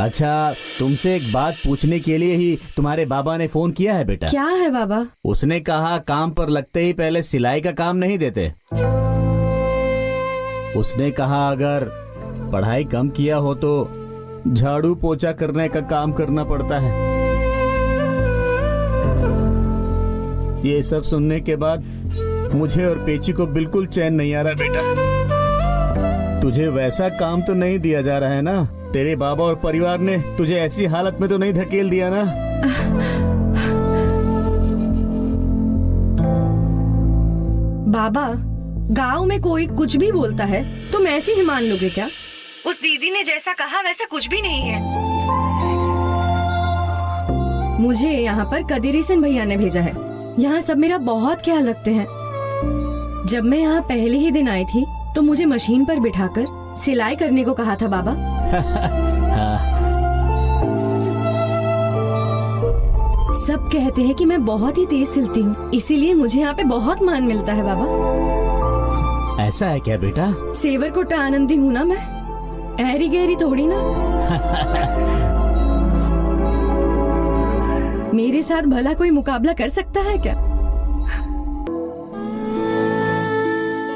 अच्छा, तुमसे एक बात पूछने के लिए ही तुम्हारे बाबा ने फोन किया है बेटा। क्या है बाबा? उसने कहा काम पर लगते ही पहले सिलाई का काम नहीं देते। उसने कहा अगर पढ़ाई कम किया हो तो झाड़ू पोछा करने का काम करना पड़ता है। ये सब सुनने के बाद मुझे और पेची को बिल्कुल चैन नहीं आ रहा बेटा। तुझे वैसा काम तो नहीं दिया जा रहा है ना? तेरे बाबा और परिवार ने तुझे ऐसी हालत में तो नहीं धकेल दिया ना? बाबा, गांव में कोई कुछ भी बोलता है तुम ऐसे ही मान लोगे क्या? उस दीदी ने जैसा कहा वैसा कुछ भी नहीं है। मुझे यहाँ पर कदीरी सिंह भैया ने भेजा है। यहाँ सब मेरा बहुत ख्याल रखते हैं। जब मैं यहाँ पहले ही दिन आई थी तो मुझे मशीन पर बिठाकर सिलाई करने को कहा था बाबा। सब कहते हैं कि मैं बहुत ही तेज सिलती हूँ, इसीलिए मुझे यहाँ पे बहुत मान मिलता है बाबा। ऐसा है क्या बेटा? सेवर कोटा आनंदी हूँ ना मैं, ऐरी गहरी थोड़ी ना। मेरे साथ भला कोई मुकाबला कर सकता है क्या?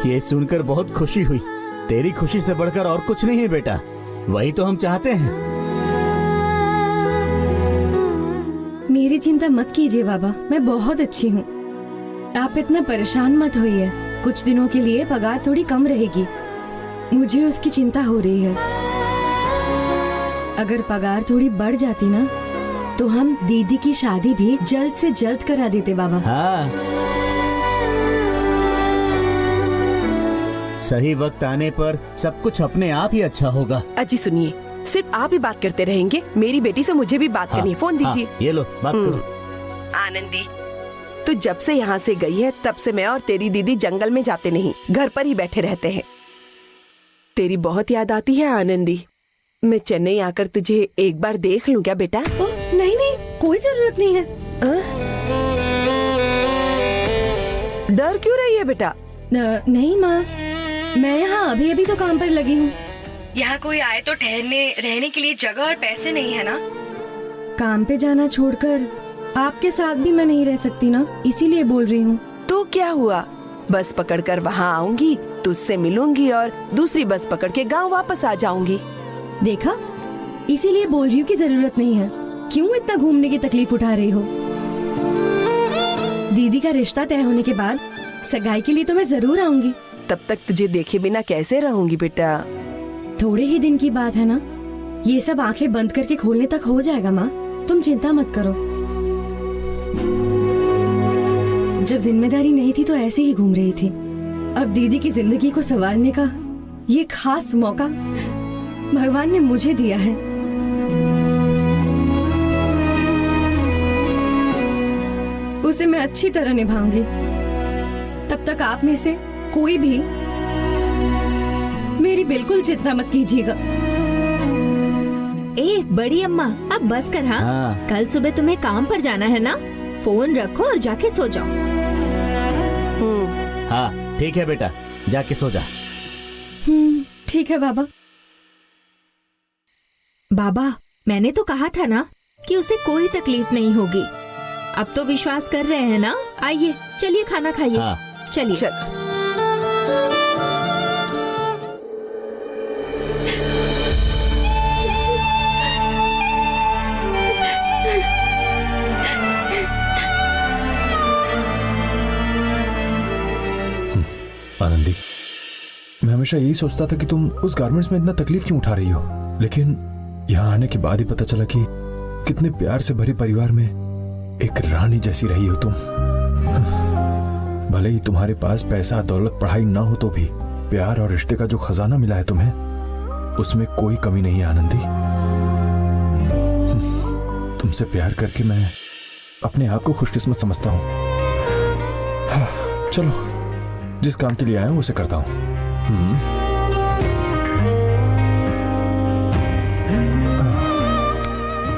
ये सुनकर बहुत खुशी हुई। तेरी खुशी से बढ़कर और कुछ नहीं है बेटा, वही तो हम चाहते हैं। मेरी चिंता मत कीजिए बाबा, मैं बहुत अच्छी हूँ। आप इतना परेशान मत होइए। कुछ दिनों के लिए पगार थोड़ी कम रहेगी, मुझे उसकी चिंता हो रही है। अगर पगार थोड़ी बढ़ जाती ना तो हम दीदी की शादी भी जल्द से जल्द करा देते बाबा। हाँ, सही वक्त आने पर सब कुछ अपने आप ही अच्छा होगा। अजी सुनिए, सिर्फ आप ही बात करते रहेंगे, मेरी बेटी से मुझे भी बात करनी है। फोन दीजिए। ये लो बात करो। आनंदी, तू जब से यहाँ से गई है तब से मैं और तेरी दीदी जंगल में जाते नहीं, घर पर ही बैठे रहते हैं। तेरी बहुत याद आती है आनंदी। मैं चेन्नई आकर तुझे एक बार देख लूं क्या बेटा? नहीं नहीं, कोई जरूरत नहीं है। डर क्यों रही है बेटा? नहीं माँ, मैं यहाँ अभी अभी तो काम पर लगी हूँ। यहाँ कोई आए तो ठहरने रहने के लिए जगह और पैसे नहीं है ना। काम पे जाना छोड़कर आपके साथ भी मैं नहीं रह सकती ना, इसीलिए बोल रही हूँ। तो क्या हुआ, बस पकड़कर वहाँ आऊंगी, तुझसे मिलूंगी और दूसरी बस पकड़ के गाँव वापस आ जाऊंगी। देखा, इसीलिए बोल रही हूँ कि जरूरत नहीं है। क्यों इतना घूमने की तकलीफ उठा रही हो? दीदी का रिश्ता तय होने के बाद सगाई के लिए तो मैं जरूर आऊंगी। तब तक तुझे देखे बिना कैसे रहूंगी बेटा? थोड़े ही दिन की बात है ना, ये सब आंखें बंद करके खोलने तक हो जाएगा माँ, तुम चिंता मत करो। जब जिम्मेदारी नहीं थी तो ऐसे ही घूम रही थी। अब दीदी की जिंदगी को संवारने का ये खास मौका भगवान ने मुझे दिया है। उसे मैं अच्छी तरह निभाऊंगी। तब तक आप में से कोई भी मेरी बिल्कुल चिंता मत कीजिएगा। ए बड़ी अम्मा, अब बस कर। हाँ, कल सुबह तुम्हें काम पर जाना है ना, फोन रखो और जाके सो जाओ। हाँ ठीक है बेटा, जाके सो जा। ठीक है बाबा। बाबा, मैंने तो कहा था ना कि उसे कोई तकलीफ नहीं होगी। अब तो विश्वास कर रहे हैं ना? आइए चलिए खाना खाइए। हाँ। चलिए। चल। आनंदी, मैं हमेशा यही सोचता था कि तुम उस गारमेंट्स में इतना तकलीफ क्यों उठा रही हो, लेकिन यहाँ आने के बाद ही पता चला कि कितने प्यार से भरे परिवार में एक रानी जैसी रही हो तुम। भले ही तुम्हारे पास पैसा दौलत पढ़ाई ना हो तो भी प्यार और रिश्ते का जो खजाना मिला है तुम्हें, उसमें कोई कमी नहीं है आनंदी। तुमसे प्यार करके मैं अपने आप को खुशकिस्मत समझता हूँ। चलो, जिस काम के लिए आया हूं उसे करता हूं।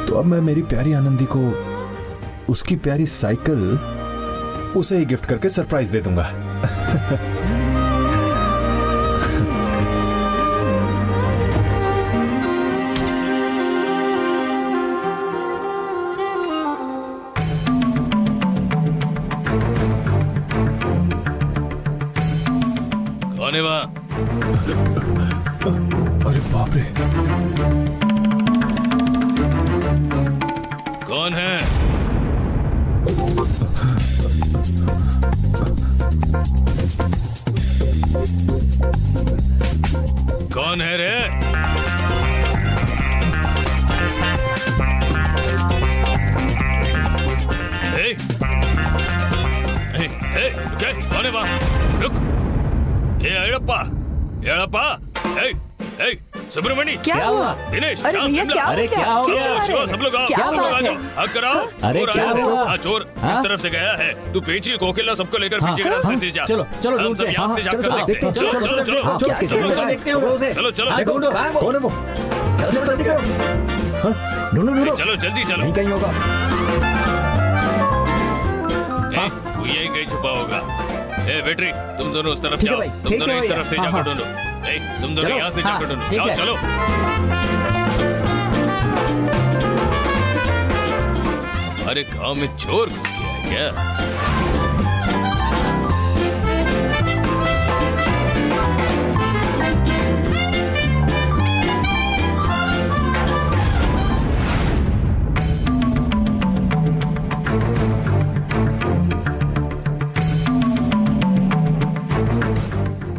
तो अब मैं मेरी प्यारी आनंदी को उसकी प्यारी साइकिल उसे ही गिफ्ट करके सरप्राइज दे दूंगा। कौन है वहाँ? अरे बाप रे, कौन है? कौन है रे? क्या? कौन है वहाँ? रुक! ये अड़प्पा! सुब्रमणि! क्या हुआ? दिनेश! अरे भैया क्या हो अरे गया? क्या हो क्यों गया? चिल्ला रहे शिवा, हैं? सब लोग आओ, क्या सब लोग बात आ जाओ, है? हाथ कराओ। अरे चोर क्या आया है। हुआ? हाँ, चोर हाँ? इस तरफ से गया है। तू पेची कोकिला सबको लेकर पीछे के रास्ते से जा। चलो, चलो, हम ढूंढते सब हैं। यहाँ हाँ, से चलो, जाकर चलो, देखते हैं। चलो, चलो, चलो, चलो, हाँ, चलो, क्या- चलो, क्या- चलो, देखते हैं वो। चलो, चलो, हाँ, ढूंढो, कौन है वो? ढूंढो चलो, जल्दी चलो। नहीं कहीं होगा। वो यही कहीं छुपा होगा। वेटरी, तुम दोनों उस तरफ ठीक है जाओ। भाई, तुम ठीक दोनों है इस भैया। तरफ से हाँ, जाकर हाँ। ढूंढो। तुम दोनों चलो, यहाँ से हाँ, जाकर ढूंढो। ठीक जाओ, है। चलो। अरे गांव में चोर घुस गया है क्या?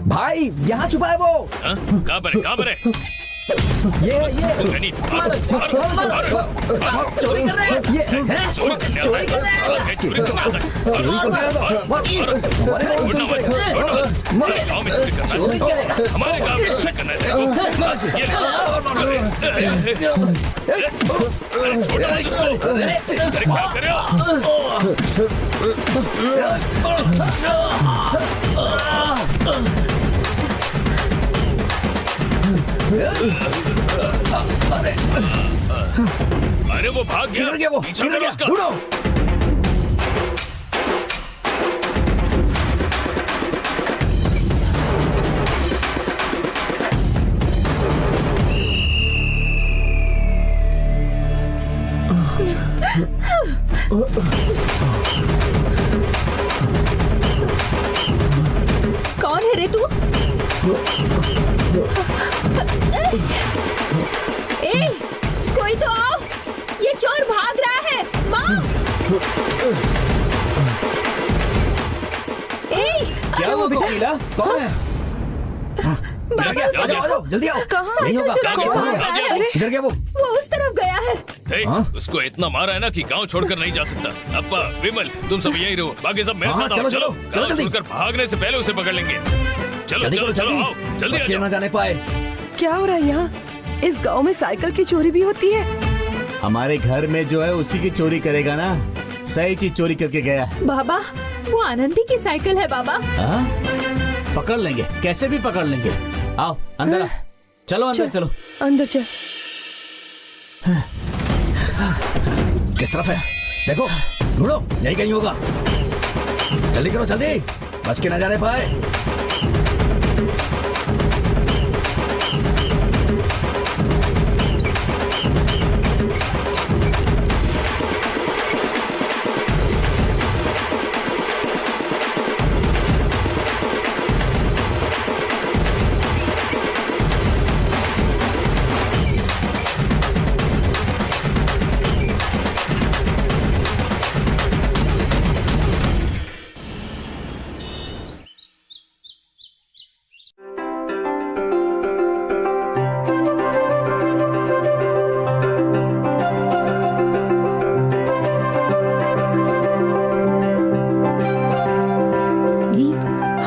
भाई यहाँ छुपा है वो। हाँ? कहाँ पर है? कहाँ पर है? ये नहीं, मारो, मारो, मारो। चोरी कर रहे हैं। ये है? चोरी करने आता है। चोरी कर रहे हैं। चोरी करने आता है। छोड़ना मत, छोड़ो। हमारे गांव में चोरी करना है। हमारे गांव में चोरी करना है। ये ले। अरे छोड़ो मत उसको। अरे क्या कर रहे हो? अरे वो भाग गया। पीछा करो उसका। कौन है रे तू? ए, कोई तो आओ! ये चोर भाग रहा है! माँ! ए, क्या हुआ कोकिला? कौन है? बाबा उसको जल्दी आओ। साइकिल चुरा के भाग रहा है। इधर क्या वो? वो उस तरफ गया है। उसको इतना मारा है ना कि गांव छोड़कर नहीं जा सकता। अप्पा, विमल, तुम सब यहीं रहो। बाकी सब मेरे साथ आओ। चलो, गांव छोड़कर भागने से पहले उसे पकड़ लेंगे। चलो, चलो, चलो, आओ, जल्दी आ जाओ। जाने पाए। क्या हो रहा है यहाँ? इस गांव में साइकिल की चोरी भी होती है? हमारे घर में जो है उसी की चोरी करेगा ना। सही चीज चोरी करके गया। बाबा, वो आनंदी की साइकिल है बाबा। हाँ? पकड़ लेंगे, कैसे भी पकड़ लेंगे। आओ अंदर आओ। चलो अंदर चलो। अंदर चल। किस तरफ है? देखो, ढूंढो, यही कहीं होगा। जल्दी करो, जल्दी, बच के न जाने पाए।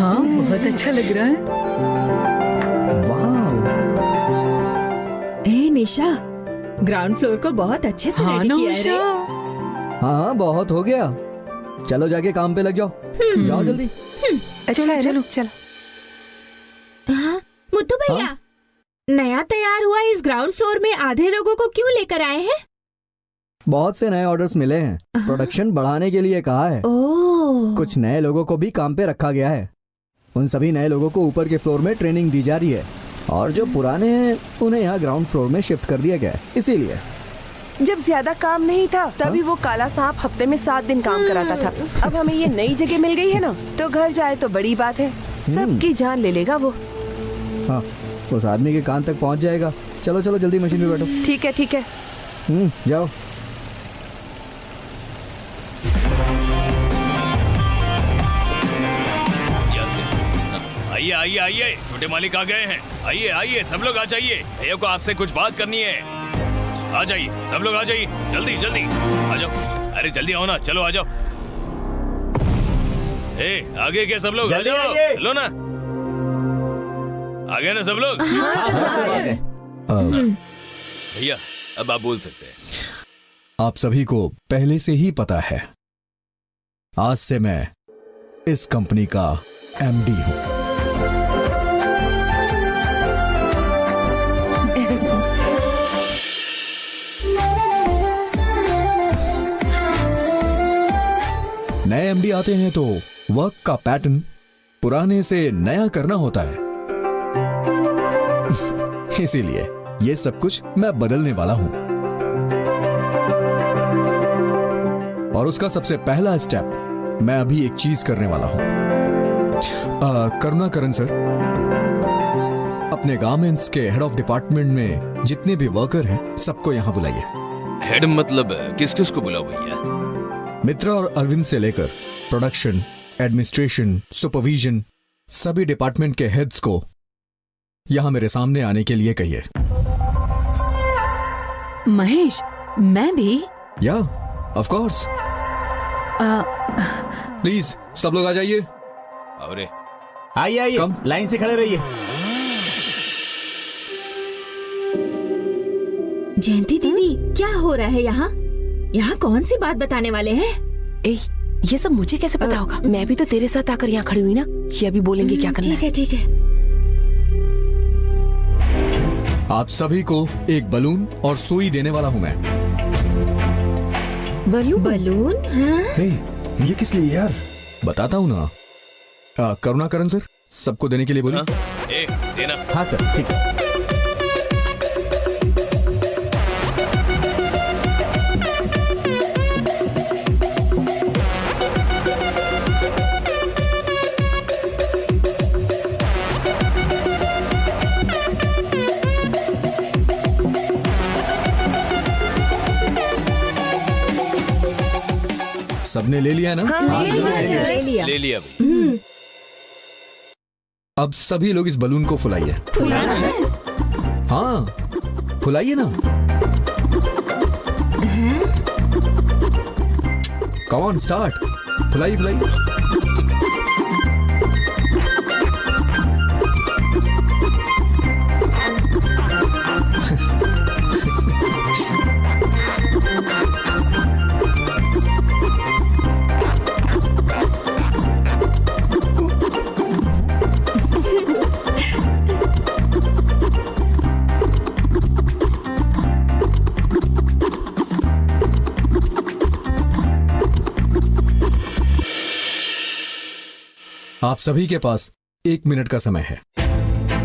हाँ, बहुत अच्छा लग रहा है। ए निशा, ग्राउंड फ्लोर को बहुत अच्छे से हाँ रेडी ना किया है उषा? रे। हाँ बहुत हो गया। चलो जाके काम पे लग जाओ। जाओ जल्दी। अच्छा है चलो, ना? चल। हाँ, मुत्तू भैया, नया तैयार हुआ इस ग्राउंड फ्लोर में आधे लोगों को क्यों लेकर आए हैं? बहुत से नए ऑर्डर्स मिले हैं, प्रोडक्शन बढ़ाने के लिए कहा है। ओह, कुछ नए लोगों को भी काम पे रखा गया है। उन सभी नए लोगों को ऊपर के फ्लोर में ट्रेनिंग दी जा रही है और जो पुराने हैं उन्हें यहाँ ग्राउंड फ्लोर में शिफ्ट कर दिया गया है। इसीलिए जब ज्यादा काम नहीं था तभी वो काला सांप हफ्ते में 7 दिन काम कराता था। अब हमें ये नई जगह मिल गई है ना, तो घर जाए तो बड़ी बात है। सबकी जान ले लेगा वो। हाँ, उस आदमी के कान तक पहुंच जाएगा। चलो चलो जल्दी मशीन पे बैठो। ठीक है ठीक है। जाओ। आइए आइए आइए, छोटे मालिक आ गए हैं। आइए आइए, सब लोग आ जाइए, भैया को आपसे कुछ बात करनी है। आ जाइए, सब लोग आ जाइए, जल्दी जल्दी आ जाओ। अरे जल्दी आओ ना, चलो आ जाओ। आगे क्या सब लोग? आ जाओ, चलो ना। आ गए ना सब लोग? भैया अब आप बोल सकते हैं। आप सभी को पहले से ही पता है, आज से मैं इस कंपनी का एमडी हूं। नए एमडी आते हैं तो वर्क का पैटर्न पुराने से नया करना होता है। इसीलिए ये सब कुछ मैं बदलने वाला हूं। और उसका सबसे पहला स्टेप मैं अभी एक चीज करने वाला हूं। करुणाकरण सर, अपने गारमेंट्स के हेड ऑफ डिपार्टमेंट में जितने भी वर्कर हैं सबको यहां बुलाइए। हेड मतलब किस किस को बुलाओ भैया? मित्रा और अरविंद से लेकर प्रोडक्शन, एडमिनिस्ट्रेशन, सुपरविजन, सभी डिपार्टमेंट के हेड्स को यहां मेरे सामने आने के लिए कहिए। महेश, मैं भी? या ऑफ कोर्स। प्लीज सब लोग आ जाइए। अरे आइए आइए, कम। लाइन से खड़े रहिए। जयंती दीदी, क्या हो रहा है यहाँ? यहाँ कौन सी बात बताने वाले हैं? ए, ये सब मुझे कैसे पता होगा? मैं भी तो तेरे साथ आकर यहाँ खड़ी हुई ना। ये अभी बोलेंगे क्या करना ठीक है ठीक है। आप सभी को एक बलून और सुई देने वाला हूं मैं। बलून? बलून? हाँ? हे, ये किस लिए यार? बताता हूं ना। करुणाकरण सर, सबको देने के लिए बोलिए। देना। हाँ सर, ठीक है। सबने ले लिया ना? ले लिया। ले लिया भैया। अब सभी लोग इस बलून को फुलाइए। हाँ, फुलाइए ना। Come on, start. फुलाइए फुलाइए। आप सभी के पास 1 मिनट का समय है,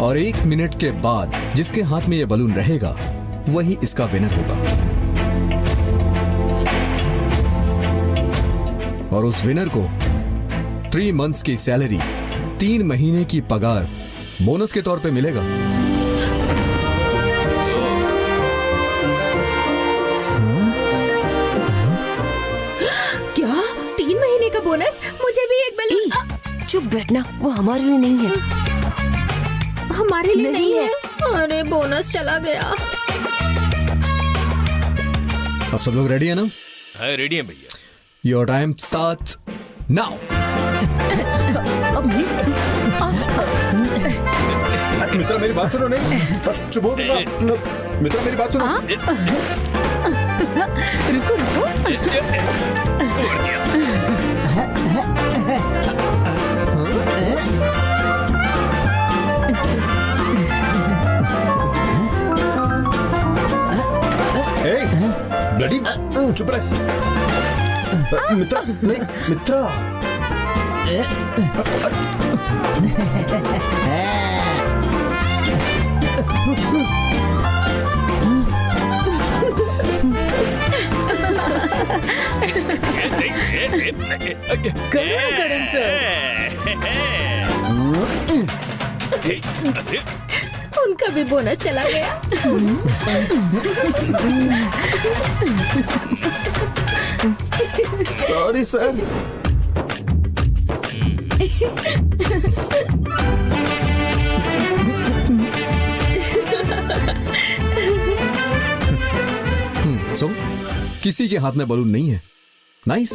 और 1 मिनट के बाद जिसके हाथ में यह बलून रहेगा वही इसका विनर होगा। और उस विनर को 3 मंथ्स की सैलरी, 3 महीने की पगार बोनस के तौर पे मिलेगा। क्या? 3 महीने का बोनस? मुझे भी एक बलून। चुप बैठना, वो हमारे लिए नहीं है। हमारे लिए नहीं है? अरे बोनस चला गया। अब सब लोग रेडी है ना? हाँ रेडी है भैया। Your time starts now. Mitra मेरी बात सुनो। नहीं, चुप हो ना। मित्रा मेरी बात सुनो। रुको रुको। ब्लडी, चुप रहे। मित्रा, नहीं मित्रा। करुणाकरण सर। का भी बोनस चला गया। Sorry sir. सो किसी के हाथ में बलून नहीं है। नाइस।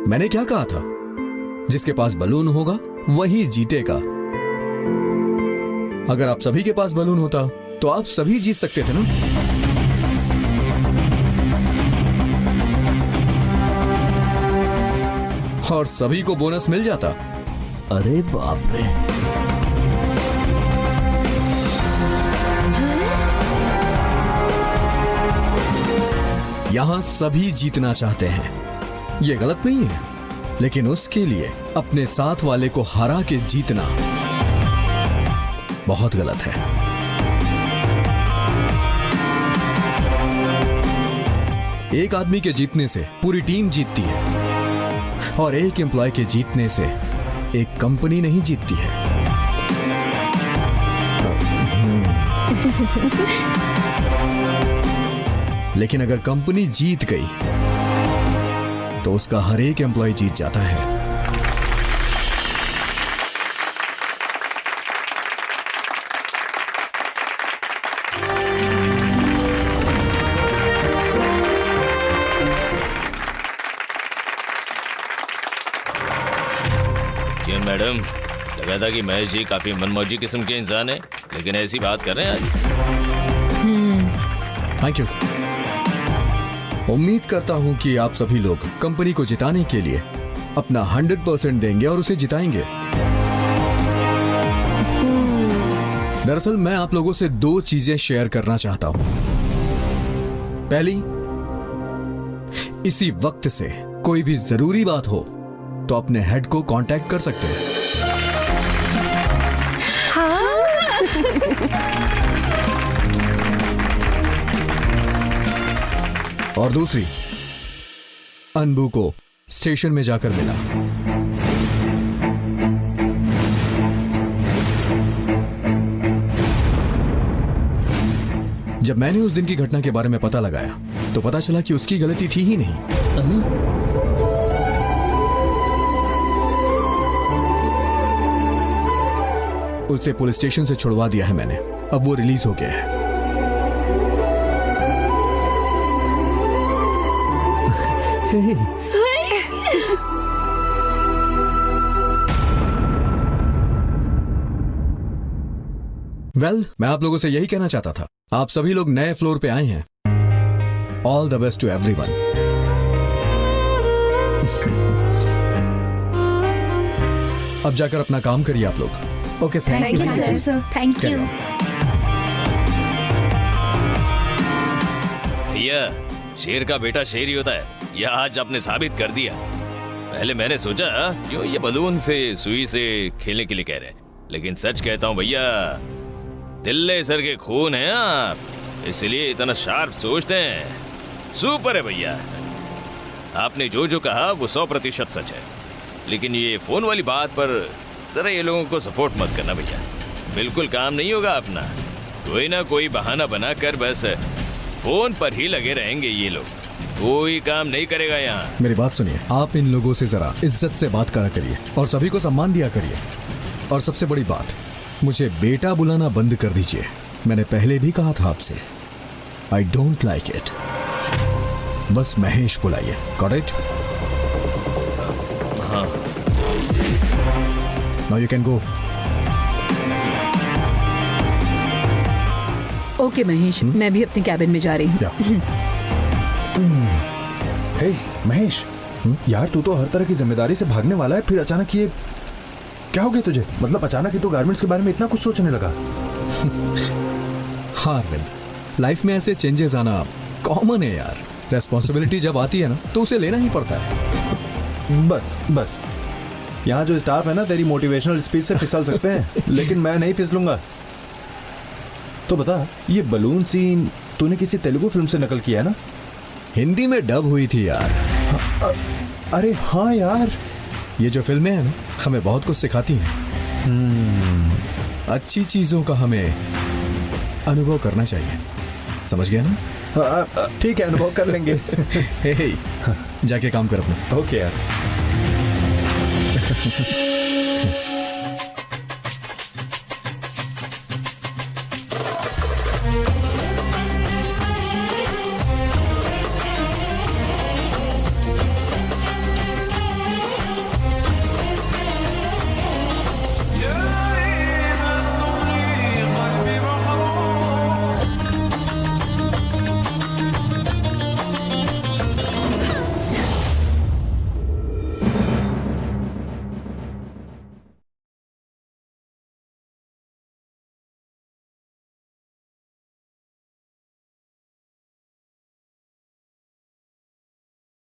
मैंने क्या कहा था? जिसके पास बलून होगा वही जीतेगा। अगर आप सभी के पास बलून होता तो आप सभी जीत सकते थे ना। और सभी को बोनस मिल जाता। अरे बाप रे। यहां सभी जीतना चाहते हैं, यह गलत नहीं है, लेकिन उसके लिए अपने साथ वाले को हरा के जीतना बहुत गलत है। एक आदमी के जीतने से पूरी टीम जीतती है और एक एम्प्लॉय के जीतने से एक कंपनी नहीं जीतती है। लेकिन अगर कंपनी जीत गई तो उसका हर एक एम्प्लॉय जीत जाता है। क्यों मैडम, लगा था कि महेश जी काफी मनमौजी किस्म के इंसान है, लेकिन ऐसी बात कर रहे हैं आज। Thank you. उम्मीद करता हूं कि आप सभी लोग कंपनी को जिताने के लिए अपना 100% देंगे और उसे जिताएंगे। दरअसल मैं आप लोगों से 2 चीजें शेयर करना चाहता हूं। पहली, इसी वक्त से कोई भी जरूरी बात हो तो अपने हेड को कांटेक्ट कर सकते हैं। और दूसरी, अनबू को स्टेशन में जाकर मिला। जब मैंने उस दिन की घटना के बारे में पता लगाया तो पता चला कि उसकी गलती थी ही नहीं। उसे पुलिस स्टेशन से छुड़वा दिया है मैंने। अब वो रिलीज हो गया है। वेल, मैं आप लोगों से यही कहना चाहता था। आप सभी लोग नए फ्लोर पे आए हैं। All the best to everyone. अब जाकर अपना काम करिए आप लोग। Okay sir. Thank you sir. Thank you. भैया, शेर का बेटा शेर ही होता है, यह आज आपने साबित कर दिया। पहले मैंने सोचा क्यों ये बलून से सुई से खेलने के लिए कह रहे हैं, लेकिन सच कहता हूँ भैया, दिल्ले सर के खून हैं आप, इसलिए इतना शार्प सोचते हैं। सुपर है भैया। आपने जो जो कहा वो 100% सच है, लेकिन ये फोन वाली बात पर जरा ये लोगों को सपोर्ट मत करना भैया, बिल्कुल काम नहीं होगा अपना। कोई ना कोई बहाना बनाकर बस फोन पर ही लगे रहेंगे ये लोग, कोई काम नहीं करेगा यहाँ। मेरी बात सुनिए, आप इन लोगों से जरा इज्जत से बात करा करिए और सभी को सम्मान दिया करिए। और सबसे बड़ी बात, मुझे बेटा बुलाना बंद कर दीजिए। मैंने पहले भी कहा था आपसे, आई डोंट लाइक इट। बस महेश बुलाइए। Got it? हाँ। Now you can go. Okay Mahesh, मैं भी अपने कैबिन में जा रही हूँ। हे महेश, यार तू तो हर तरह की जिम्मेदारी से भागने वाला है, फिर अचानक ये क्या हो गया तुझे? मतलब अचानक ही तो गारमेंट्स के बारे में इतना कुछ सोचने लगा। हाँ अरविंद, लाइफ में ऐसे चेंजेस आना कॉमन है यार। रेस्पॉन्सिबिलिटी जब आती है ना तो उसे लेना ही पड़ता है। बस बस, यहाँ जो स्टाफ है ना तेरी मोटिवेशनल स्पीच से फिसल सकते हैं, लेकिन मैं नहीं फिसलूंगा। तो बता, ये बलून सीन तूने किसी तेलुगु फिल्म से नकल किया है ना? हिंदी में डब हुई थी यार। अरे हाँ यार, ये जो फिल्में हैं ना, हमें बहुत कुछ सिखाती हैं। अच्छी चीजों का हमें अनुभव करना चाहिए, समझ गया ना? ठीक है, अनुभव कर लेंगे। हे, जाके काम कर अपना। ओके यार।